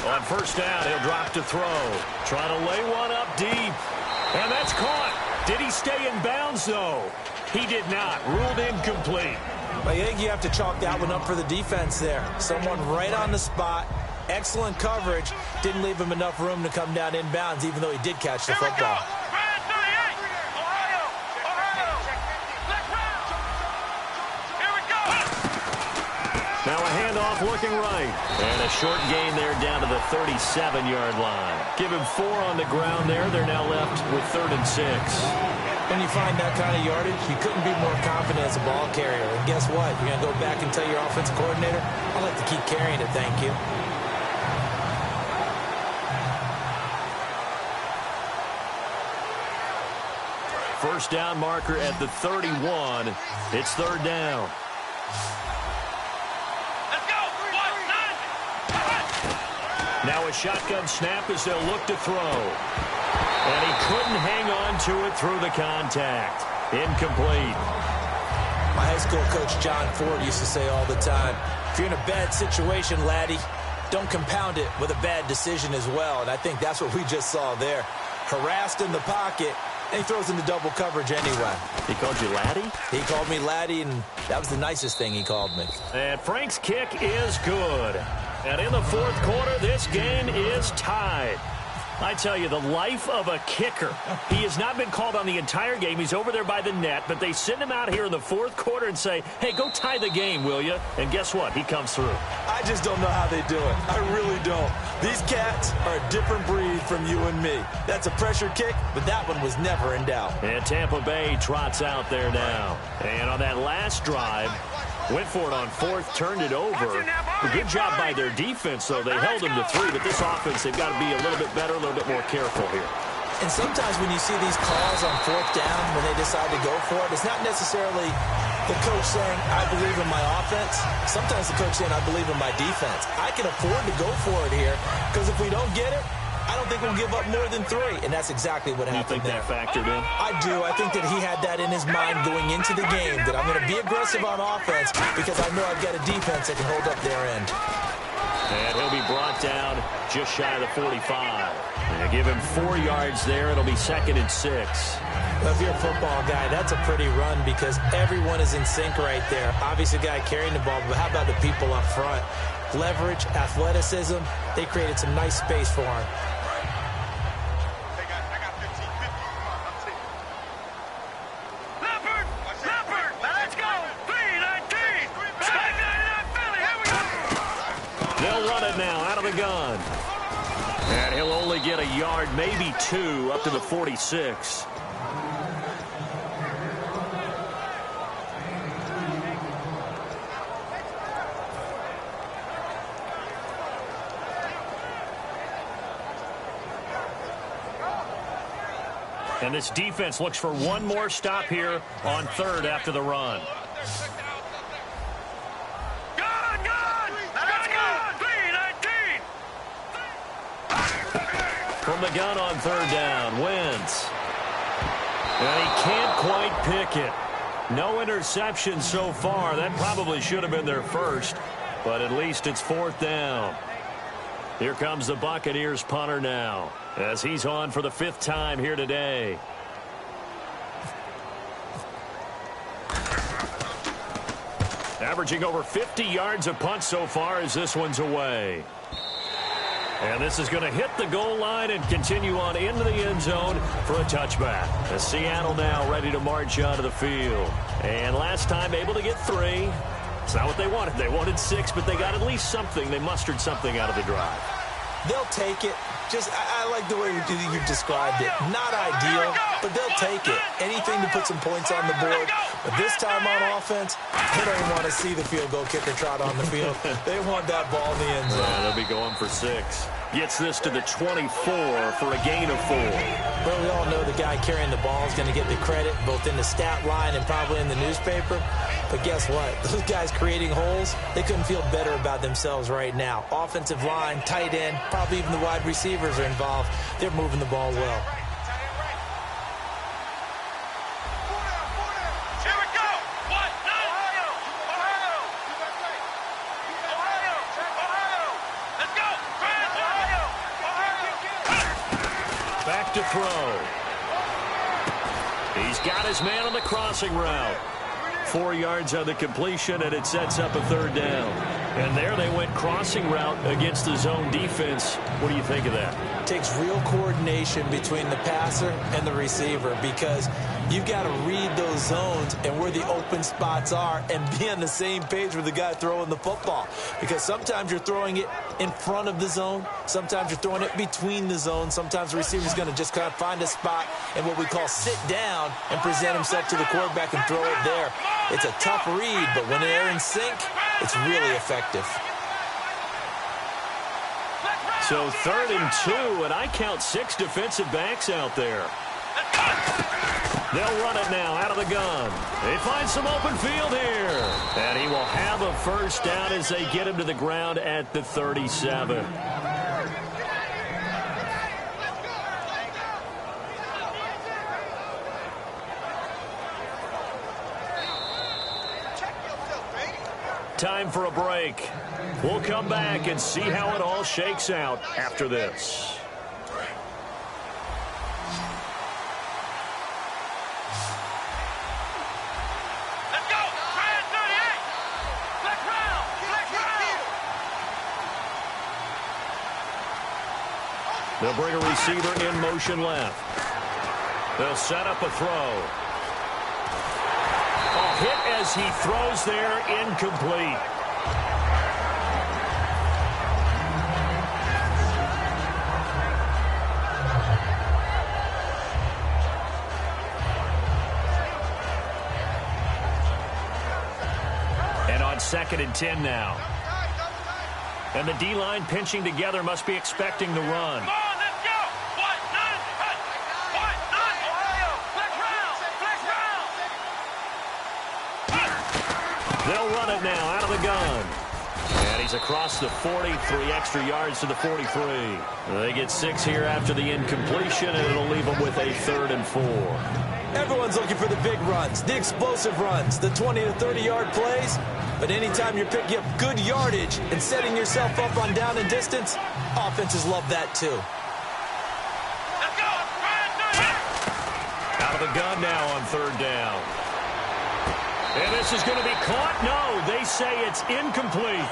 On first down, he'll drop to throw. Trying to lay one up deep. And that's caught. Did he stay in bounds, though? He did not. Ruled incomplete. I think you have to chalk that one up for the defense there. Someone right on the spot. Excellent coverage. Didn't leave him enough room to come down in bounds, even though he did catch the football. Now a handoff looking right. And a short gain there down to the 37-yard line. Give him 4 on the ground there. They're now left with 3rd and 6. When you find that kind of yardage, you couldn't be more confident as a ball carrier. And guess what? You're going to go back and tell your offensive coordinator, I'd like to keep carrying it, thank you. First down marker at the 31. It's 3rd down. Now a shotgun snap as they'll look to throw. And he couldn't hang on to it through the contact. Incomplete. My high school coach, John Ford, used to say all the time, if you're in a bad situation, laddie, don't compound it with a bad decision as well. And I think that's what we just saw there. Harassed in the pocket, And he throws into double coverage anyway. He called you laddie? He called me laddie, and that was the nicest thing he called me. And Frank's kick is good. And in the fourth quarter, this game is tied. I tell you, the life of a kicker. He has not been called on the entire game. He's over there by the net, but they send him out here in the fourth quarter and say, hey, go tie the game, will you? And guess what? He comes through. I just don't know how they do it. I really don't. These cats are a different breed from you and me. That's a pressure kick, but that one was never in doubt. And Tampa Bay trots out there now. And on that last drive, went for it on fourth, turned it over. A good job by their defense, though. They held them to 3, but this offense, they've got to be a little bit better, a little bit more careful here. And sometimes when you see these calls on fourth down, when they decide to go for it, it's not necessarily the coach saying, I believe in my offense. Sometimes the coach saying, I believe in my defense. I can afford to go for it here, because if we don't get it, I don't think we'll give up more than 3, and that's exactly what happened there. You think that factored in? I do. I think that he had that in his mind going into the game, that I'm going to be aggressive on offense because I know I've got a defense that can hold up their end. And he'll be brought down just shy of the 45. And give him 4 yards there. It'll be 2nd and 6. Well, if you're a football guy, that's a pretty run because everyone is in sync right there. Obviously, the guy carrying the ball, but how about the people up front? Leverage, athleticism, they created some nice space for him. They'll run it now out of the gun. And he'll only get a yard, maybe 2, up to the 46. And this defense looks for one more stop here on 3rd after the run. From the gun on 3rd down, Wentz. And he can't quite pick it. No interception so far. That probably should have been their first, but at least it's 4th down. Here comes the Buccaneers punter now, as he's on for the 5th time here today. Averaging over 50 yards a punt so far as this one's away. And this is going to hit the goal line and continue on into the end zone for a touchback. As Seattle now ready to march onto the field. And last time able to get 3. It's not what they wanted. They wanted 6, but they got at least something. They mustered something out of the drive. They'll take it. I like the way you described it. Not ideal, but they'll take it. Anything to put some points on the board. But this time on offense, they don't want to see the field goal kicker trot on the field. They want that ball in the end zone. Yeah, they'll be going for 6. Gets this to the 24 for a gain of 4. Well, we all know the guy carrying the ball is going to get the credit both in the stat line and probably in the newspaper. But guess what? Those guys creating holes, they couldn't feel better about themselves right now. Offensive line, tight end, probably even the wide receivers are involved. They're moving the ball well. Back to throw. He's got his man on the crossing route. 4 yards on the completion, and it sets up a 3rd down. And there they went crossing route against the zone defense. What do you think of that? It takes real coordination between the passer and the receiver because you've got to read those zones and where the open spots are and be on the same page with the guy throwing the football. Because sometimes you're throwing it in front of the zone. Sometimes you're throwing it between the zones. Sometimes the receiver's going to just kind of find a spot and what we call sit down and present himself to the quarterback and throw it there. It's a tough read, but when they're in sync, it's really effective. So 3rd and 2, and I count 6 defensive backs out there. They'll run it now out of the gun. They find some open field here. And he will have a 1st down as they get him to the ground at the 37. Time for a break. We'll come back and see how it all shakes out after this. They'll bring a receiver in motion left. They'll set up a throw. A hit as he throws there, incomplete. And on 2nd and 10 now. And the D-line pinching together must be expecting the run. They'll run it now out of the gun. And he's across the 40, 3 extra yards to the 43. They get 6 here after the incompletion, and it'll leave them with a 3rd and 4. Everyone's looking for the big runs, the explosive runs, the 20 to 30-yard plays. But anytime you're picking up good yardage and setting yourself up on down and distance, offenses love that too. Out of the gun now on 3rd down. And this is going to be caught. No, they say it's incomplete.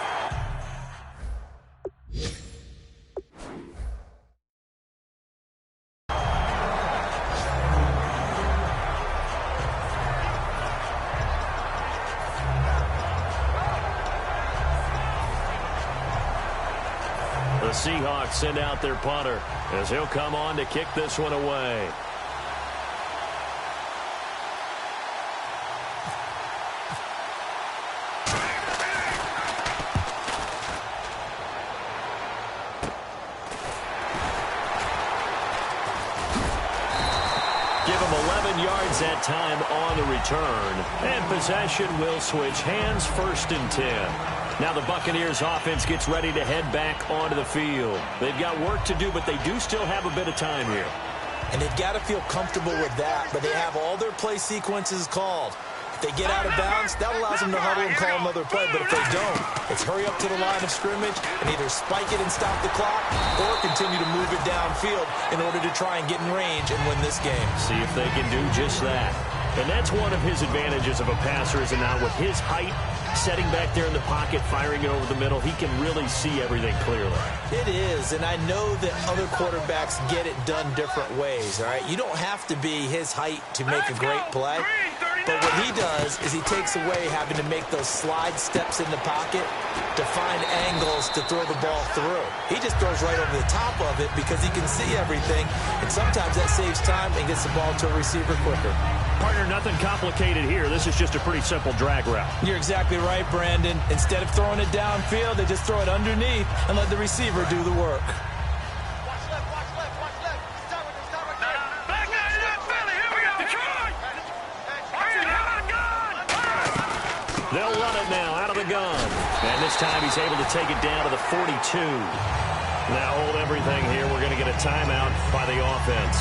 The Seahawks send out their punter as he'll come on to kick this one away. Give him 11 yards that time on the return. And possession will switch hands, 1st and 10. Now the Buccaneers offense gets ready to head back onto the field. They've got work to do, but they do still have a bit of time here. And they've got to feel comfortable with that, but they have all their play sequences called. If they get out of bounds, that allows them to huddle and call another play. But if they don't, it's hurry up to the line of scrimmage and either spike it and stop the clock or continue to move it downfield in order to try and get in range and win this game. See if they can do just that. And that's one of his advantages of a passer, is now with his height, setting back there in the pocket, firing it over the middle, he can really see everything clearly. It is, and I know that other quarterbacks get it done different ways, all right? You don't have to be his height to make a great play. But what he does is he takes away having to make those slide steps in the pocket to find angles to throw the ball through. He just throws right over the top of it because he can see everything, and sometimes that saves time and gets the ball to a receiver quicker. Partner, nothing complicated here. This is just a pretty simple drag route. You're exactly right, Brandon. Instead of throwing it downfield, they just throw it underneath and let the receiver do the work. They'll run it now out of the gun. And this time he's able to take it down to the 42. Now hold everything here. We're going to get a timeout by the offense.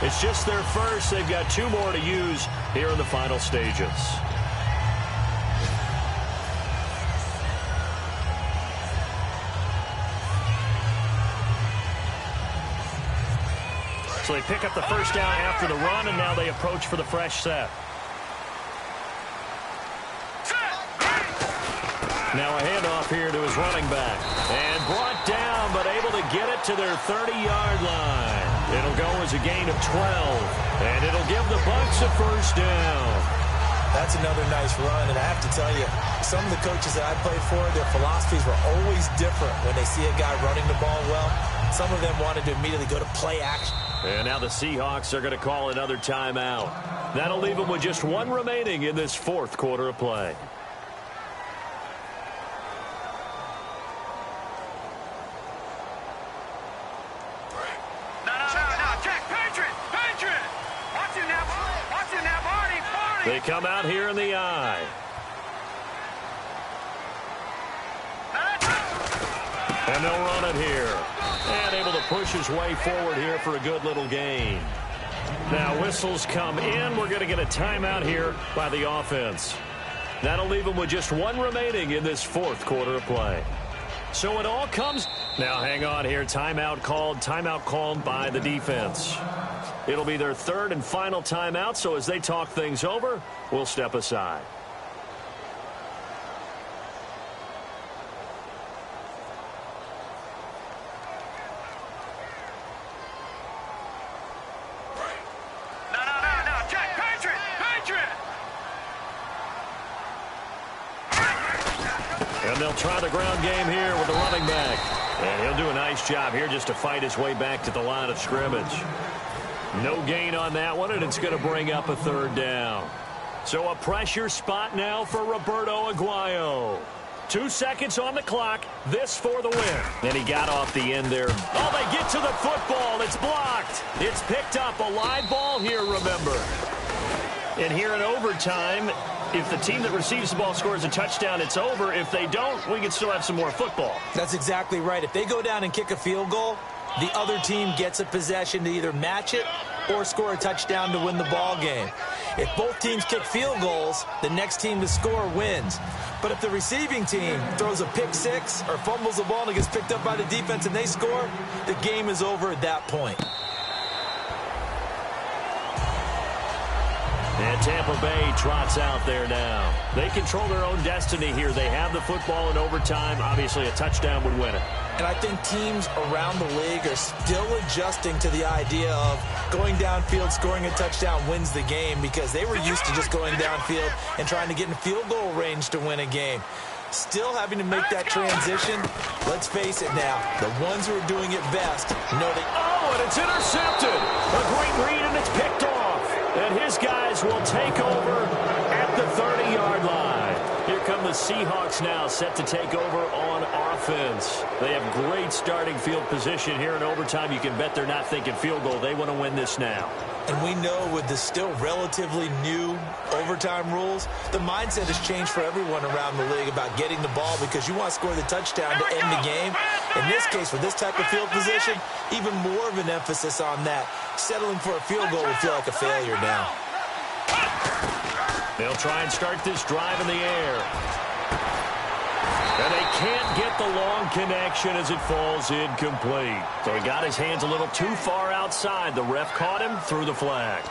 It's just their first. They've got 2 more to use here in the final stages. So they pick up the first down after the run, and now they approach for the fresh set. Now a handoff here to his running back. And brought down, but able to get it to their 30-yard line. It'll go as a gain of 12. And it'll give the Bucs a first down. That's another nice run, and I have to tell you, some of the coaches that I played for, their philosophies were always different when they see a guy running the ball well. Some of them wanted to immediately go to play action. And now the Seahawks are going to call another timeout. That'll leave them with just 1 remaining in this 4th quarter of play. They come out here in the eye. And they'll run it here. And able to push his way forward here for a good little gain. Now whistles come in. We're going to get a timeout here by the offense. That'll leave them with just 1 remaining in this 4th quarter of play. So it all comes. Now hang on here. Timeout called by the defense. It'll be their 3rd and final timeout, so as they talk things over, we'll step aside. They'll try the ground game here with the running back. And he'll do a nice job here just to fight his way back to the line of scrimmage. No gain on that one, and it's going to bring up a third down. So a pressure spot now for Roberto Aguayo. 2 seconds on the clock. This for the win. And he got off the end there. Oh, they get to the football. It's blocked. It's picked up. A live ball here, remember. And here in overtime, if the team that receives the ball scores a touchdown, it's over. If they don't, we can still have some more football. That's exactly right. If they go down and kick a field goal, the other team gets a possession to either match it or score a touchdown to win the ball game. If both teams kick field goals, the next team to score wins. But if the receiving team throws a pick six or fumbles the ball and it gets picked up by the defense and they score, the game is over at that point. And Tampa Bay trots out there now. They control their own destiny here. They have the football in overtime. Obviously, a touchdown would win it. And I think teams around the league are still adjusting to the idea of going downfield, scoring a touchdown wins the game, because they were used to just going downfield and trying to get in field goal range to win a game. Still having to make that transition. Let's face it now, the ones who are doing it best know they... Oh, and it's intercepted. A great read, and it's picked off. And his guys will take over at the 30-yard line. Here come the Seahawks now, set to take over on offense. They have great starting field position here in overtime. You can bet they're not thinking field goal. They want to win this now. And we know with the still relatively new overtime rules, the mindset has changed for everyone around the league about getting the ball, because you want to score the touchdown to end the game. In this case, with this type of field position, even more of an emphasis on that. Settling for a field goal would feel like a failure now. They'll try and start this drive in the air. And they can't get the long connection as it falls incomplete. So he got his hands a little too far outside. The ref caught him, threw the flag.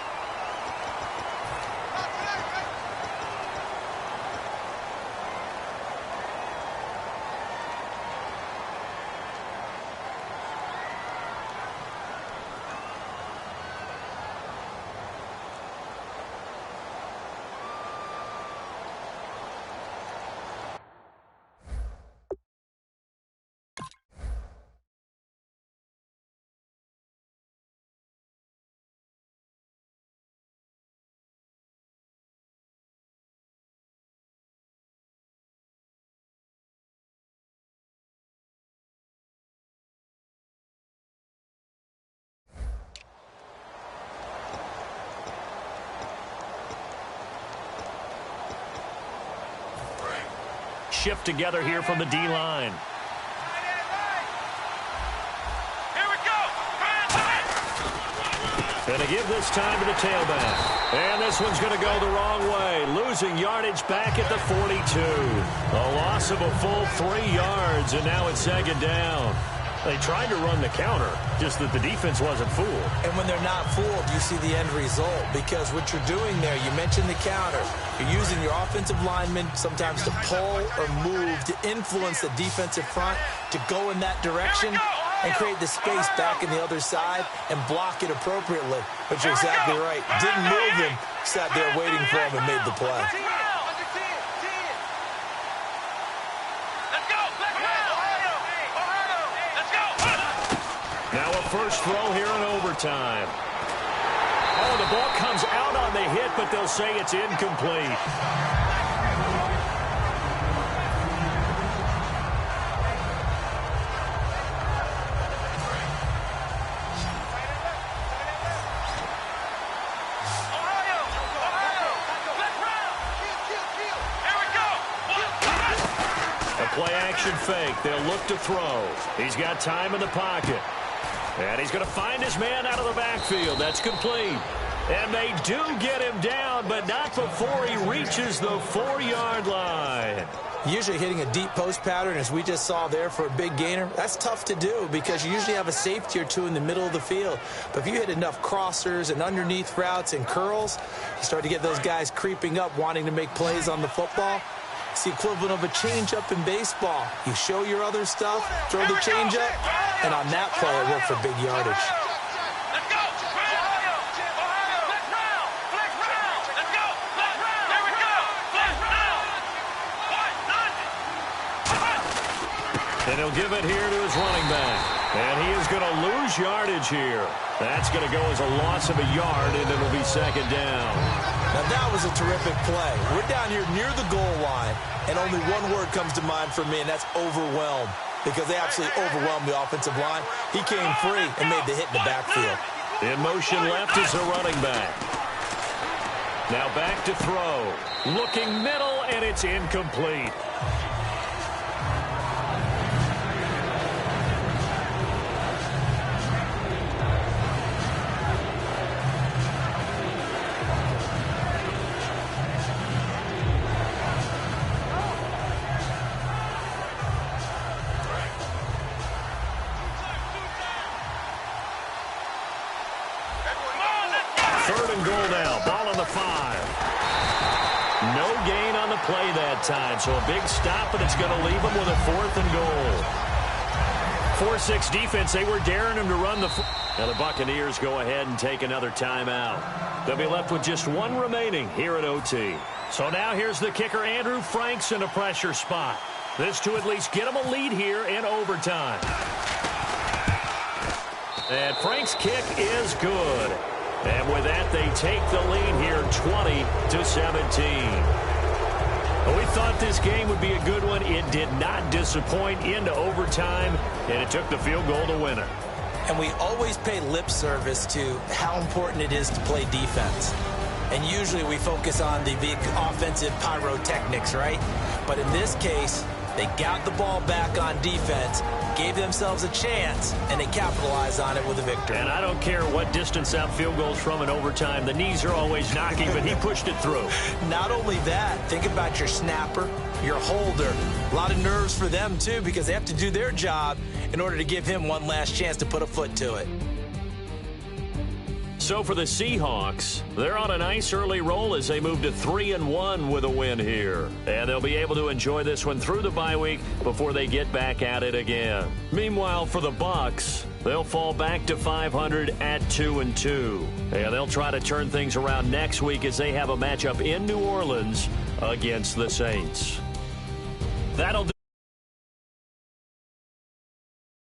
Shift together here from the D-line. Here we go. Going to give this time to the tailback. And this one's going to go the wrong way. Losing yardage back at the 42. A loss of a full 3 yards, and now it's second down. They tried to run the counter, just that the defense wasn't fooled. And when they're not fooled, you see the end result, because what you're doing there, you mentioned the counter. You're using your offensive linemen sometimes to pull or move to influence the defensive front to go in that direction and create the space back in the other side and block it appropriately. But you're exactly right. Didn't move him, sat there waiting for him and made the play. Now a first throw here in overtime. Oh, the ball comes out on the hit, but they'll say it's incomplete. A play-action fake. They'll look to throw. He's got time in the pocket. And he's going to find his man out of the backfield. That's complete. And they do get him down, but not before he reaches the 4-yard line. Usually hitting a deep post pattern, as we just saw there for a big gainer, that's tough to do because you usually have a safety or two in the middle of the field. But if you hit enough crossers and underneath routes and curls, you start to get those guys creeping up, wanting to make plays on the football. It's the equivalent of a changeup in baseball. You show your other stuff, throw the changeup, and on that play, it worked for big yardage. Let's go. Ohio. Flex round. Flex round. Let's go. Flex round. Here we go. Flex round. 1, 9. And he'll give it here to his running back. And he is going to lose yardage here. That's going to go as a loss of a yard, and it'll be second down. Now, that was a terrific play. We're down here near the goal line, and only one word comes to mind for me, and that's overwhelmed, because they absolutely overwhelmed the offensive line. He came free and made the hit in the backfield. In motion left is the running back. Now back to throw. Looking middle, and it's incomplete. Third and goal now. Ball on the 5. No gain on the play that time, so a big stop, and it's going to leave them with a 4th and goal. 4-6 defense, they were daring him to run the... Now the Buccaneers go ahead and take another timeout. They'll be left with just one remaining here at OT. So now here's the kicker, Andrew Franks, in a pressure spot. This to at least get him a lead here in overtime. And Frank's kick is good. And with that, they take the lead here 20-17. We thought this game would be a good one. It did not disappoint into overtime, and it took the field goal to win it. And we always pay lip service to how important it is to play defense. And usually we focus on the big offensive pyrotechnics, right? But in this case, they got the ball back on defense, gave themselves a chance, and they capitalized on it with a victory. And I don't care what distance out field goals from in overtime. The knees are always knocking, but he pushed it through. Not only that, think about your snapper, your holder. A lot of nerves for them, too, because they have to do their job in order to give him one last chance to put a foot to it. So for the Seahawks, they're on a nice early roll as they move to 3-1 with a win here. And they'll be able to enjoy this one through the bye week before they get back at it again. Meanwhile, for the Bucs, they'll fall back to 500 at 2-2. And they'll try to turn things around next week as they have a matchup in New Orleans against the Saints. That'll do